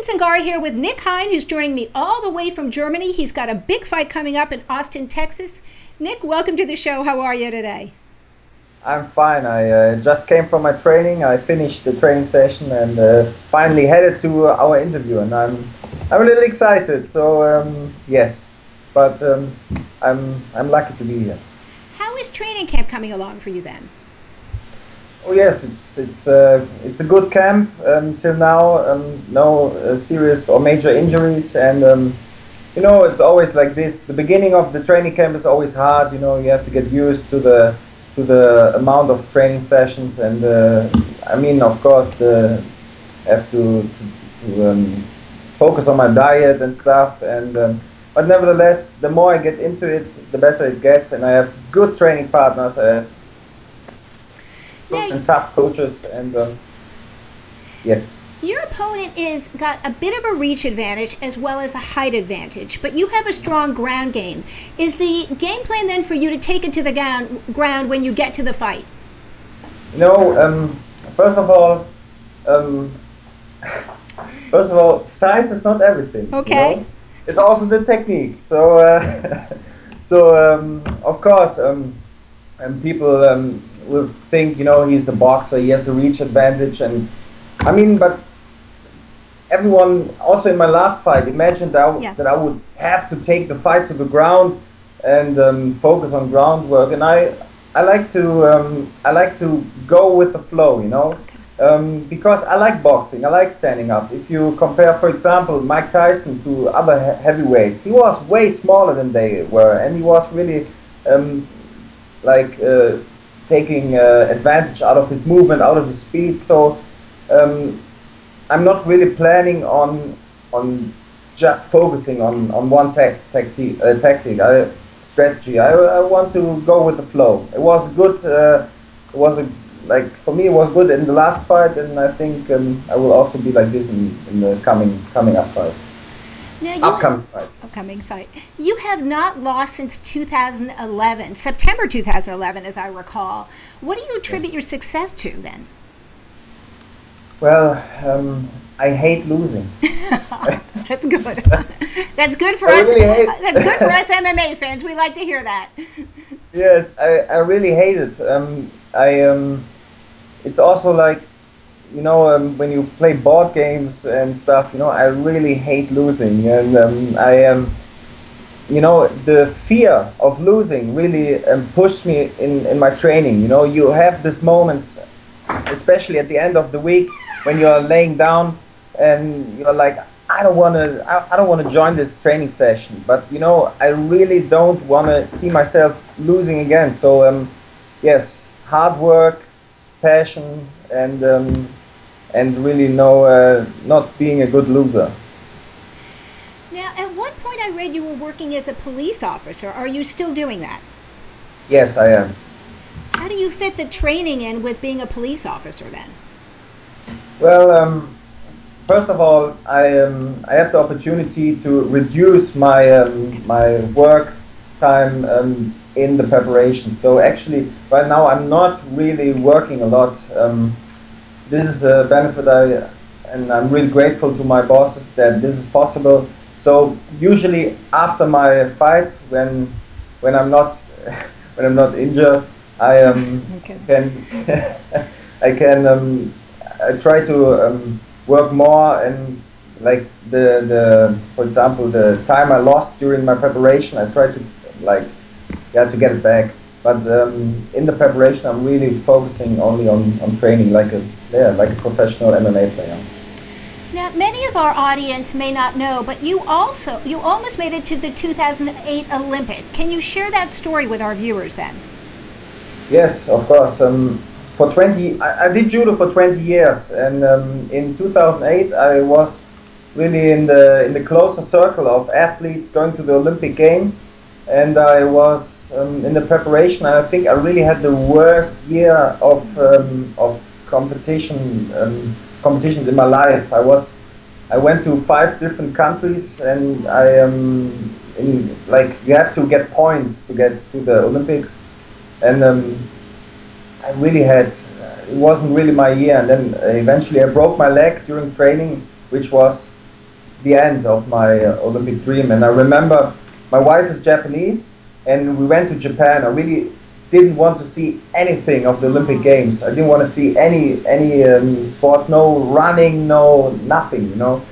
Cingari here with Nick Hein, who's joining me all the way from Germany. He's got a big fight coming up in Austin, Texas. Nick, welcome to the show. How are you today? I'm fine. I just came from my training. I finished the training session and finally headed to our interview. And I'm a little excited. So yes, but I'm lucky to be here. How is training camp coming along for you then? Oh yes, it's a good camp till now. No serious or major injuries, and you know, it's always like this. The beginning of the training camp is always hard. You know, you have to get used to the amount of training sessions, and I mean, of course, have to focus on my diet and stuff. And but nevertheless, the more I get into it, the better it gets, and I have good training partners. And tough coaches, and yeah. Your opponent is got a bit of a reach advantage as well as a height advantage, but you have a strong ground game. Is the game plan then for you to take it to the ground when you get to the fight? You know, first of all, size is not everything. Okay. You know? It's also the technique. So, of course, and people will think, you know, he's a boxer, he has the reach advantage, and I mean, but everyone, also in my last fight, imagined that I would have to take the fight to the ground and focus on groundwork, and I like to go with the flow, you know, because I like boxing, I like standing up. If you compare, for example, Mike Tyson to other heavyweights, he was way smaller than they were, and he was really taking advantage out of his movement, out of his speed. So I'm not really planning on just focusing on one tactic, strategy. I want to go with the flow. It was good. For me, it was good in the last fight, and I think I will also be like this in the coming up fight. Now upcoming fight. You have not lost since 2011, September 2011, as I recall. What do you attribute your success to then? Well, I hate losing. That's good. That's good for us. That's good for us MMA fans. We like to hear that. Yes, I really hate it. It's also like, you know, when you play board games and stuff, you know, I really hate losing, and you know, the fear of losing really pushed me in my training. You know, you have these moments, especially at the end of the week, when you're laying down and you're like, I don't want to join this training session, but you know, I really don't want to see myself losing again. So yes, hard work, passion, and really not being a good loser. Now, at one point I read you were working as a police officer. Are you still doing that? Yes, I am. How do you fit the training in with being a police officer then? Well, first of all, I have the opportunity to reduce my my work time in the preparation. So actually, right now I'm not really working a lot. This is a benefit, and I'm really grateful to my bosses that this is possible. So usually after my fights, when I'm not when I'm not injured, I try to work more, and like for example, the time I lost during my preparation, I try to to get it back. But in the preparation, I'm really focusing only on training like a professional MMA player. Now, many of our audience may not know, but you almost made it to the 2008 Olympic. Can you share that story with our viewers then? Yes, of course. I did judo for 20 years, and in 2008 I was really in the closer circle of athletes going to the Olympic Games. And I was in the preparation. I think I really had the worst year of competitions in my life. I went to 5 different countries, and you have to get points to get to the Olympics, and I really had it wasn't really my year. And then eventually I broke my leg during training, which was the end of my Olympic dream. And I remember my wife is Japanese, and we went to Japan. I really didn't want to see anything of the Olympic Games. I didn't want to see any sports, no running, no nothing, you know.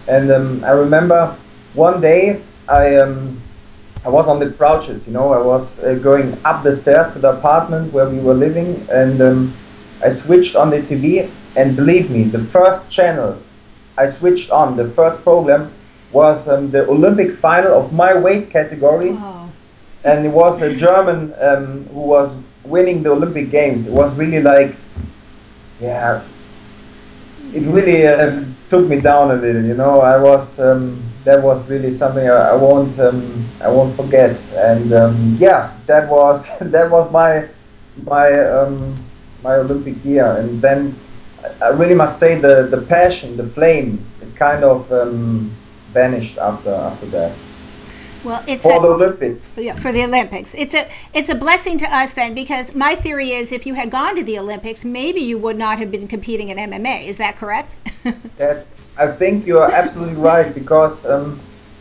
And I remember one day I was on the crouches, you know. I was going up the stairs to the apartment where we were living, and I switched on the TV, and believe me, the first channel I switched on, the first program, was the Olympic final of my weight category. Oh. And it was a German who was winning the Olympic Games. It was really like, yeah, it really took me down a little, you know. I was that was really something I won't forget. And yeah, that was my Olympic year. And then I really must say the passion, the flame, it kind of vanished after that. Well, it's for the Olympics. Yeah, for the Olympics. It's a blessing to us then, because my theory is if you had gone to the Olympics, maybe you would not have been competing in MMA. Is that correct? I think you are absolutely right, because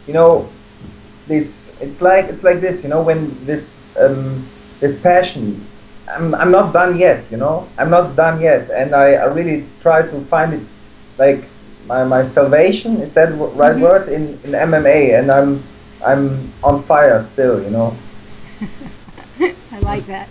you know, it's like this, you know, when this passion. I'm not done yet, you know. I'm not done yet, and I really try to find it, like my salvation. Is that the right word in MMA? And I'm on fire still, you know. I like that.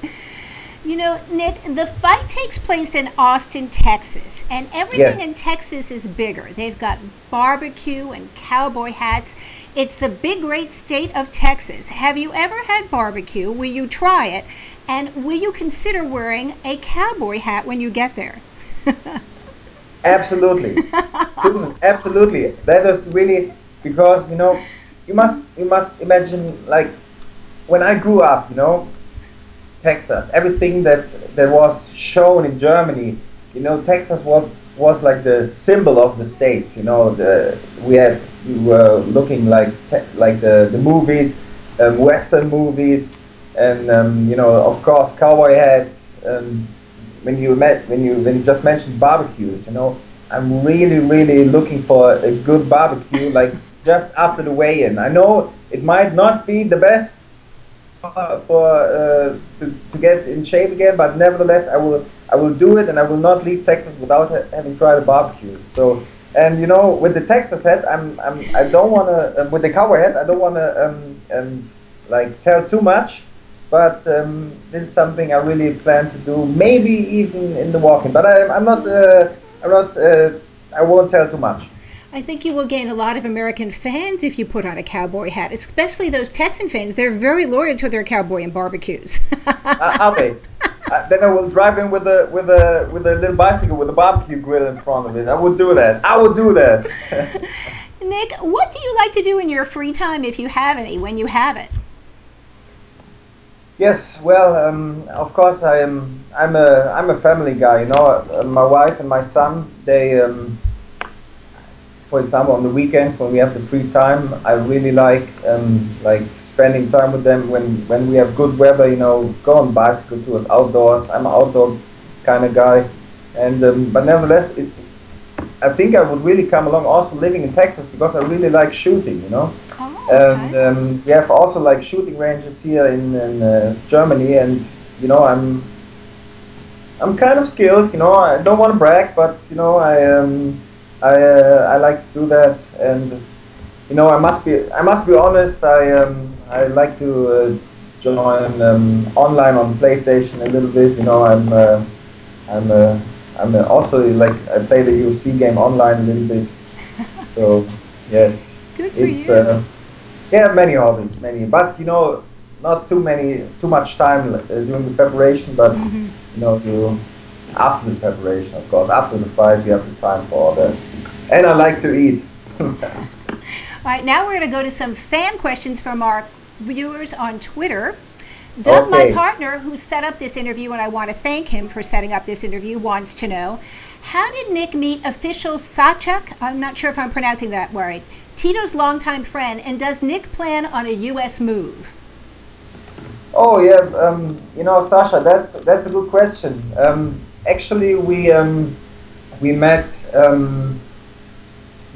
You know, Nick, the fight takes place in Austin, Texas, and everything in Texas is bigger. They've got barbecue and cowboy hats. It's the big, great state of Texas. Have you ever had barbecue? Will you try it? And will you consider wearing a cowboy hat when you get there? Absolutely. Susan, absolutely. That is really, because, you know, you must imagine, like, when I grew up, you know, Texas, everything that was shown in Germany, you know, Texas was like the symbol of the states, you know. We were looking like the movies, Western movies, and you know, of course, cowboy hats. When you just mentioned barbecues, you know, I'm really looking for a good barbecue, like just after the weigh-in. I know it might not be the best to get in shape again, but nevertheless, I will do it, and I will not leave Texas without having tried a barbecue. So, and you know, with the Texas hat, I don't want to with the cowboy hat, I don't want to like tell too much, but this is something I really plan to do, maybe even in the walk-in. But I won't tell too much. I think you will gain a lot of American fans if you put on a cowboy hat, especially those Texan fans. They're very loyal to their cowboy and barbecues. Are they? Then I will drive in with a little bicycle with a barbecue grill in front of it. I would do that. I would do that. Nick, what do you like to do in your free time, if you have any, when you have it? Yes, well, of course, I'm a family guy. You know, my wife and my son, they. For example, on the weekends when we have the free time, I really like spending time with them when we have good weather. You know, go on bicycle tours outdoors. I'm an outdoor kind of guy, and but nevertheless, I think I would really come along also living in Texas, because I really like shooting. You know, and we have also like shooting ranges here in Germany, and you know, I'm kind of skilled. You know, I don't want to brag, but you know, I like to do that, and you know, I must be honest. I like to join online on PlayStation a little bit. You know, I'm also like, I play the UFC game online a little bit. So yes, good for you. Yeah, many hobbies, but you know, not too much time during the preparation, but you know, after the preparation, of course, after the fight, you have the time for all that. And I like to eat. All right, now we're going to go to some fan questions from our viewers on Twitter. Doug, my partner, who set up this interview, and I want to thank him for setting up this interview, wants to know, how did Nick meet official Sachak? I'm not sure if I'm pronouncing that right. Tito's longtime friend, and does Nick plan on a U.S. move? Oh yeah, you know, Sasha, that's a good question. Actually, we met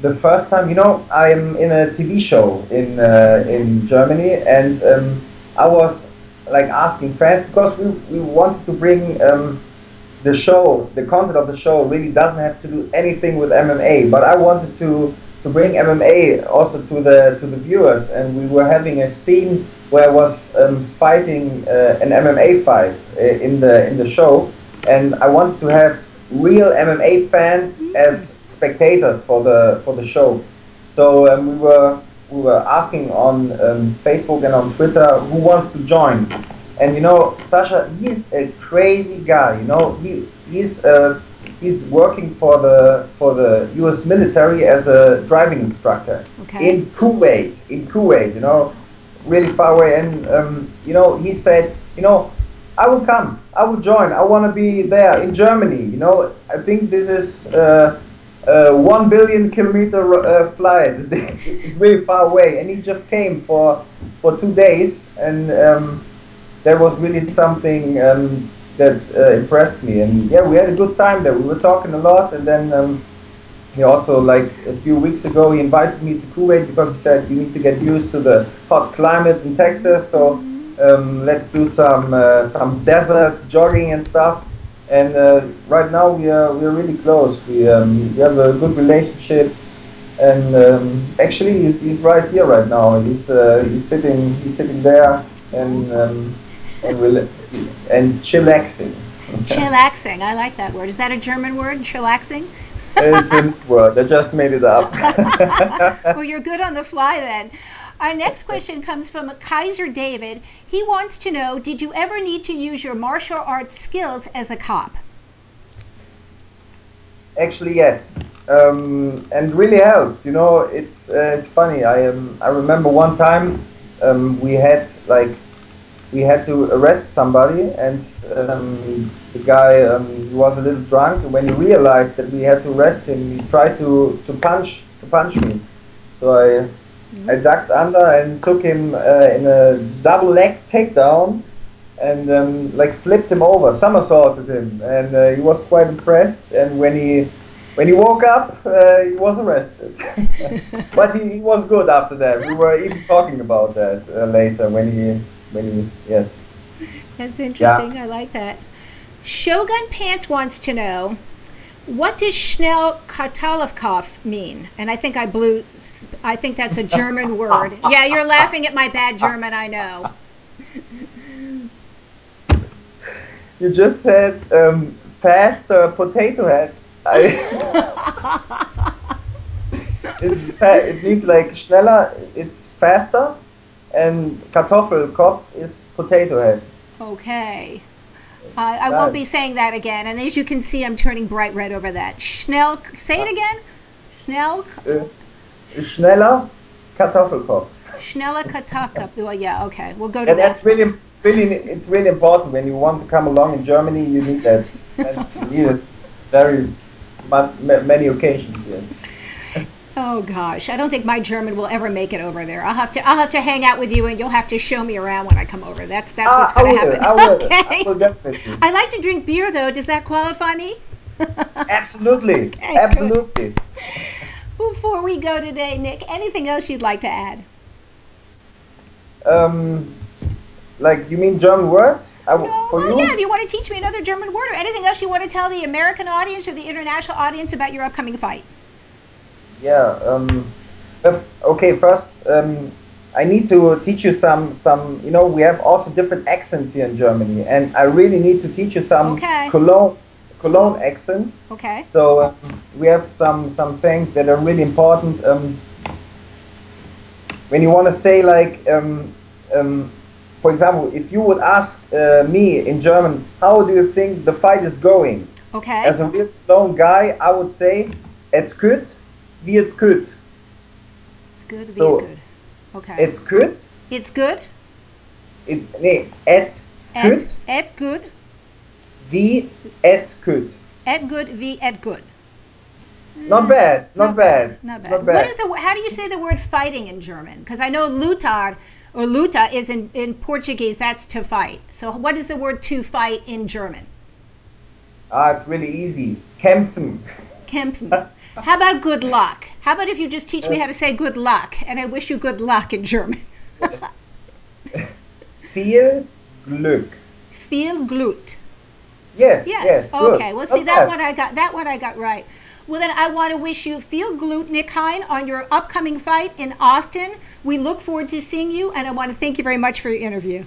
the first time, I'm in a TV show in Germany, and I was like asking fans, because we wanted to bring the show, the content of the show really doesn't have to do anything with MMA, but I wanted to bring MMA also to the viewers, and we were having a scene where I was fighting an MMA fight in the show, and I wanted to have real MMA fans as spectators for the show. So we were asking on Facebook and on Twitter who wants to join. And Sasha, he's a crazy guy. He's working for the U.S. military as a driving instructor in Kuwait. Really far away. And he said, I will come. I will join. I want to be there in Germany. I think this is a 1 billion kilometer flight. It's really far away. And he just came for 2 days, and that was really something that impressed me. And yeah, we had a good time there. We were talking a lot, and then he also, like a few weeks ago, he invited me to Kuwait because he said you need to get used to the hot climate in Texas. So let's do some desert jogging and stuff. And right now we are really close. We have a good relationship, and actually he's right here right now. He's sitting there and chillaxing. Chillaxing, I like that word. Is that a German word, chillaxing? It's a word. I just made it up. Well, you're good on the fly then. Our next question comes from Kaiser David. He wants to know, did you ever need to use your martial arts skills as a cop? Actually, yes, and really helps. It's funny. I remember one time we had to arrest somebody, and the guy he was a little drunk. And when he realized that we had to arrest him, he tried to punch me. So I ducked under and took him in a double leg takedown, and flipped him over, somersaulted him, and he was quite impressed. And when he woke up, he was arrested. But he was good after that. We were even talking about that later when he yes. That's interesting. Yeah. I like that. Shogun Pants wants to know, what does Schnell Katalivkov mean? And I think that's a German word. Yeah, you're laughing at my bad German, I know. You just said faster potato head. It means like schneller, it's faster, and Kartoffelkopf is potato head. Okay. I won't be saying that again. And as you can see, I'm turning bright red over that. Schnell, say it again. Schnell. Schneller Kartoffelkopf. Schneller Kartoffelkopf. Well, yeah. Okay, we'll go to and that. That's really, it's really important when you want to come along in Germany. You need that. You need it very many occasions. Yes. Oh gosh, I don't think my German will ever make it over there. I'll have to hang out with you, and you'll have to show me around when I come over. That's what's going to happen. I will definitely. I like to drink beer, though. Does that qualify me? Absolutely, okay, absolutely. Good. Before we go today, Nick, anything else you'd like to add? Like, you mean German words? For you? Yeah, if you want to teach me another German word or anything else you want to tell the American audience or the international audience about your upcoming fight. Yeah. Okay. First, I need to teach you some. We have also different accents here in Germany, and I really need to teach you some Cologne accent. Okay. So we have some sayings that are really important. When you want to say like, for example, if you would ask me in German, how do you think the fight is going? Okay. As a real Cologne guy, I would say, et gut. Wird gut. It's good, wird good. Okay. It's good. It's good. Et good. Et good. Wie et good. Et good, wie et good. Not bad. Not bad. What is how do you say the word fighting in German? Because I know lutar or luta is in Portuguese, that's to fight. So what is the word to fight in German? It's really easy. Kämpfen. Kämpfen. How about good luck? How about if you just teach me how to say good luck, and I wish you good luck in German. Viel Glück. Viel Glück. Yes. Yes. Okay. Good. Well, see, that one I got right. Well, then I want to wish you viel Glück, Nick Hein, on your upcoming fight in Austin. We look forward to seeing you, and I want to thank you very much for your interview.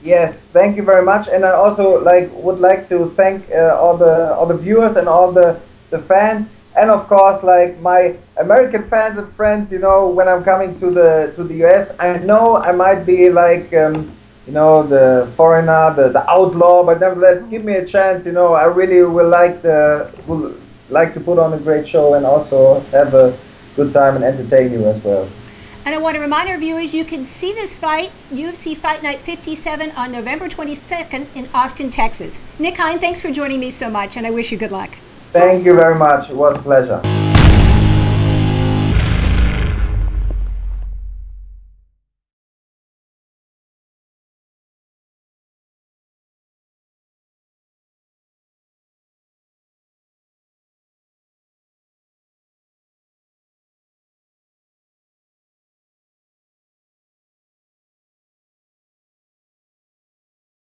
Yes, thank you very much, and I also would like to thank all the viewers and all the fans, and of course my American fans and friends. You know, when I'm coming to the US, I know I might be the foreigner, the outlaw, but nevertheless, give me a chance. You know, I really will like to put on a great show and also have a good time and entertain you as well. And I want to remind our viewers, you can see this fight, UFC Fight Night 57, on November 22nd in Austin, Texas. Nick Hein, thanks for joining me so much, and I wish you good luck. Thank you very much. It was a pleasure.